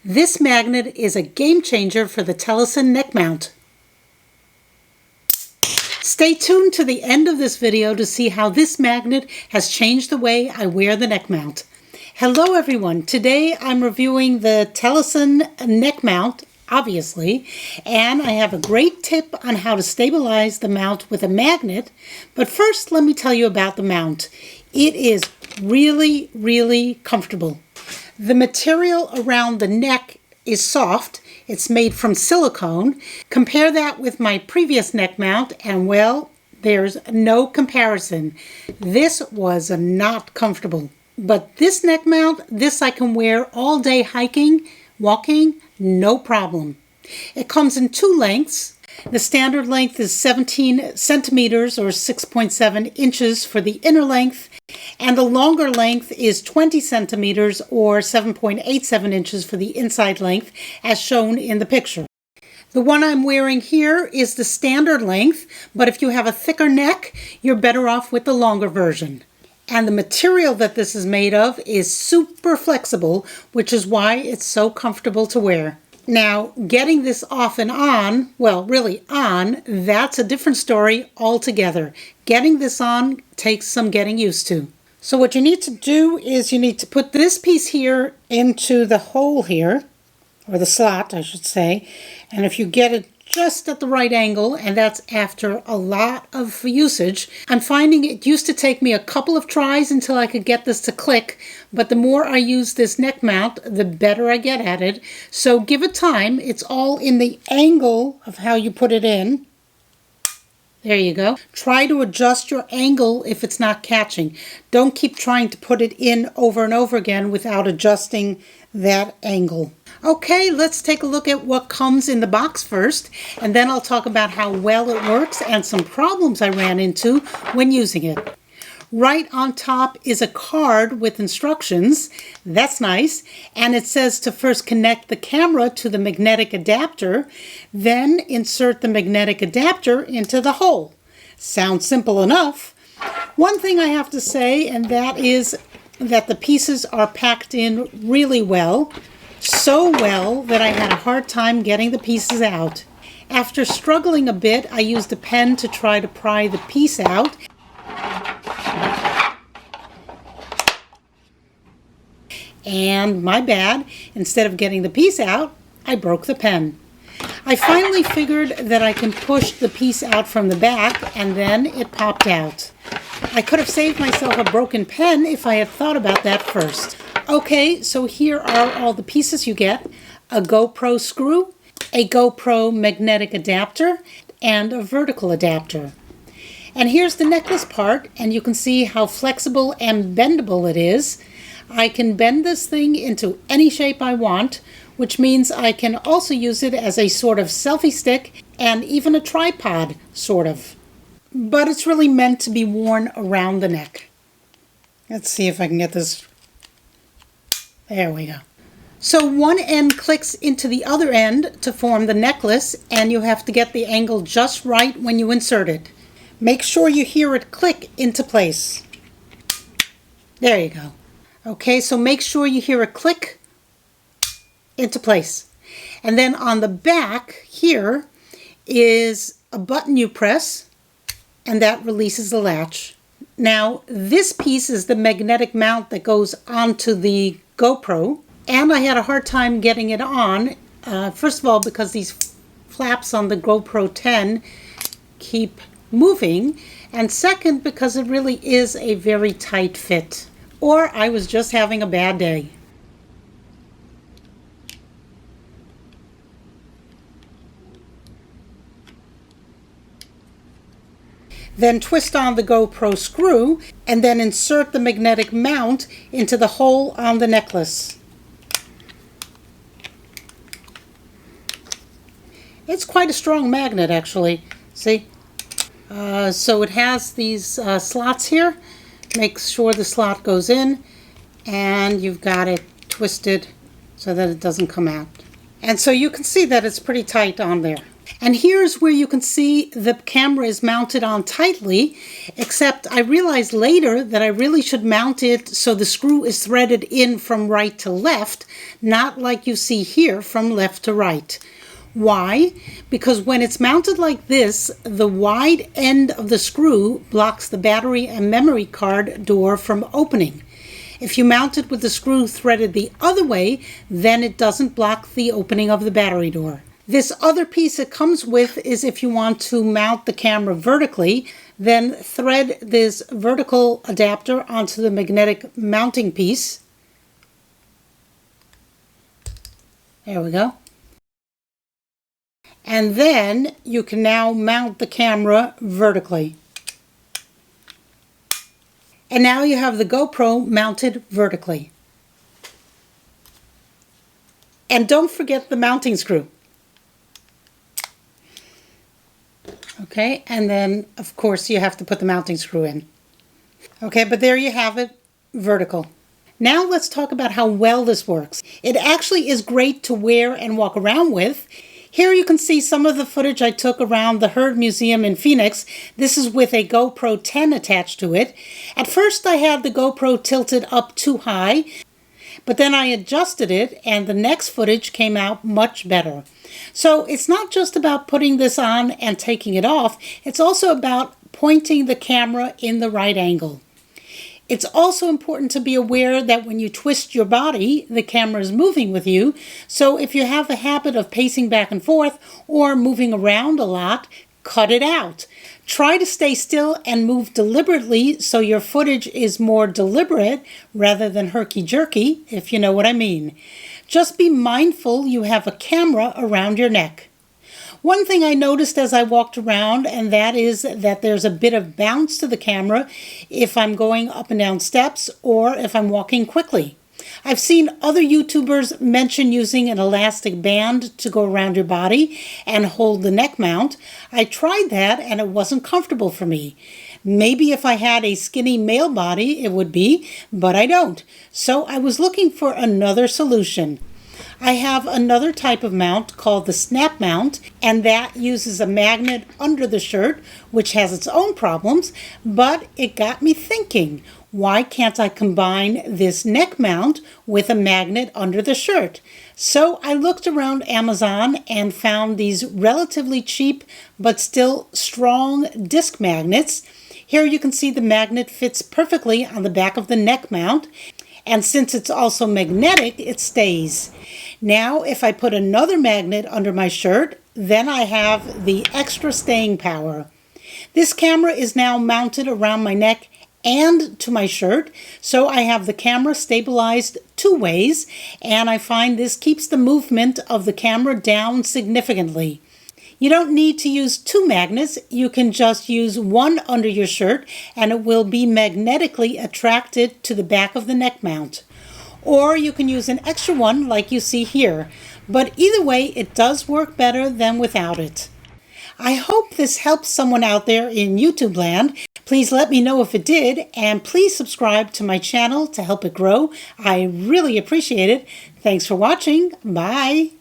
This magnet is a game changer for the Telesin neck mount. Stay tuned to the end of this video to see how this magnet has changed the way I wear the neck mount. Hello everyone, today I'm reviewing the Telesin neck mount, obviously, and I have a great tip on how to stabilize the mount with a magnet. But first, let me tell you about the mount. It is really comfortable. The material around the neck is soft. It's made from silicone. Compare that with my previous neck mount and, well, there's no comparison. This was not comfortable. But this neck mount, this I can wear all day hiking, walking, no problem. It comes in two lengths. The standard length is 17 centimeters or 6.7 inches for the inner length, and the longer length is 20 centimeters or 7.87 inches for the inside length, as shown in the picture. The one I'm wearing here is the standard length, but if you have a thicker neck, you're better off with the longer version. And the material that this is made of is super flexible, which is why it's so comfortable to wear. Now, getting this off and on, well, really on, that's a different story altogether. Getting this on takes some getting used to. So what you need to do is you need to put this piece here into the hole here, or the slot, I should say. And if you get it just at the right angle, and that's after a lot of usage. I'm finding it used to take me a couple of tries until I could get this to click, but the more I use this neck mount, the better I get at it. So give it time. It's all in the angle of how you put it in. There you go. Try to adjust your angle if it's not catching. Don't keep trying to put it in over and over again without adjusting that angle. Okay, let's take a look at what comes in the box first, and then I'll talk about how well it works and some problems I ran into when using it. Right on top is a card with instructions. That's nice. And it says to first connect the camera to the magnetic adapter, then insert the magnetic adapter into the hole. Sounds simple enough. One thing I have to say, and that is that the pieces are packed in really well. So well that I had a hard time getting the pieces out. After struggling a bit, I used a pen to try to pry the piece out. And my bad, instead of getting the piece out, I broke the pen. I finally figured that I can push the piece out from the back, and then it popped out. I could have saved myself a broken pen if I had thought about that first. Okay, so here are all the pieces you get. A GoPro screw, a GoPro magnetic adapter, and a vertical adapter. And here's the necklace part, and you can see how flexible and bendable it is. I can bend this thing into any shape I want, which means I can also use it as a sort of selfie stick and even a tripod, sort of. But it's really meant to be worn around the neck. Let's see if I can get this. There we go. So one end clicks into the other end to form the necklace, and you have to get the angle just right when you insert it. Make sure you hear it click into place. There you go. Okay, so make sure you hear it click into place. And then on the back here is a button you press, and that releases the latch. Now, this piece is the magnetic mount that goes onto the GoPro, and I had a hard time getting it on. First of all, because these flaps on the GoPro 10 keep moving, and second, because it really is a very tight fit. Or I was just having a bad day. Then twist on the GoPro screw and then insert the magnetic mount into the hole on the necklace. It's quite a strong magnet, actually. See? So it has these slots here. Make sure the slot goes in, and you've got it twisted so that it doesn't come out. And so you can see that it's pretty tight on there. And here's where you can see the camera is mounted on tightly, except I realized later that I really should mount it so the screw is threaded in from right to left, not like you see here from left to right. Why? Because when it's mounted like this, the wide end of the screw blocks the battery and memory card door from opening. If you mount it with the screw threaded the other way, then it doesn't block the opening of the battery door. This other piece it comes with is if you want to mount the camera vertically, then thread this vertical adapter onto the magnetic mounting piece. There we go. And then you can now mount the camera vertically. And now you have the GoPro mounted vertically. And don't forget the mounting screw. Okay, and then of course you have to put the mounting screw in. Okay, but there you have it, vertical. Now let's talk about how well this works. It actually is great to wear and walk around with. Here you can see some of the footage I took around the Herd Museum in Phoenix. This is with a GoPro 10 attached to it. At first I had the GoPro tilted up too high, but then I adjusted it and the next footage came out much better. So it's not just about putting this on and taking it off, it's also about pointing the camera in the right angle. It's also important to be aware that when you twist your body, the camera is moving with you. So if you have a habit of pacing back and forth or moving around a lot, cut it out. Try to stay still and move deliberately so your footage is more deliberate rather than herky-jerky, if you know what I mean. Just be mindful you have a camera around your neck. One thing I noticed as I walked around, and that is that there's a bit of bounce to the camera if I'm going up and down steps or if I'm walking quickly. I've seen other YouTubers mention using an elastic band to go around your body and hold the neck mount. I tried that and it wasn't comfortable for me. Maybe if I had a skinny male body it would be, but I don't. So I was looking for another solution. I have another type of mount called the snap mount, and that uses a magnet under the shirt, which has its own problems, but it got me thinking, why can't I combine this neck mount with a magnet under the shirt? So I looked around Amazon and found these relatively cheap but still strong disc magnets. Here you can see the magnet fits perfectly on the back of the neck mount, and since it's also magnetic, it stays. Now, if I put another magnet under my shirt, then I have the extra staying power. This camera is now mounted around my neck and to my shirt, so I have the camera stabilized two ways, and I find this keeps the movement of the camera down significantly. You don't need to use two magnets, you can just use one under your shirt and it will be magnetically attracted to the back of the neck mount. Or you can use an extra one like you see here, but either way it does work better than without it. I hope this helps someone out there in YouTube land. Please let me know if it did, and please subscribe to my channel to help it grow. I really appreciate it. Thanks for watching. Bye.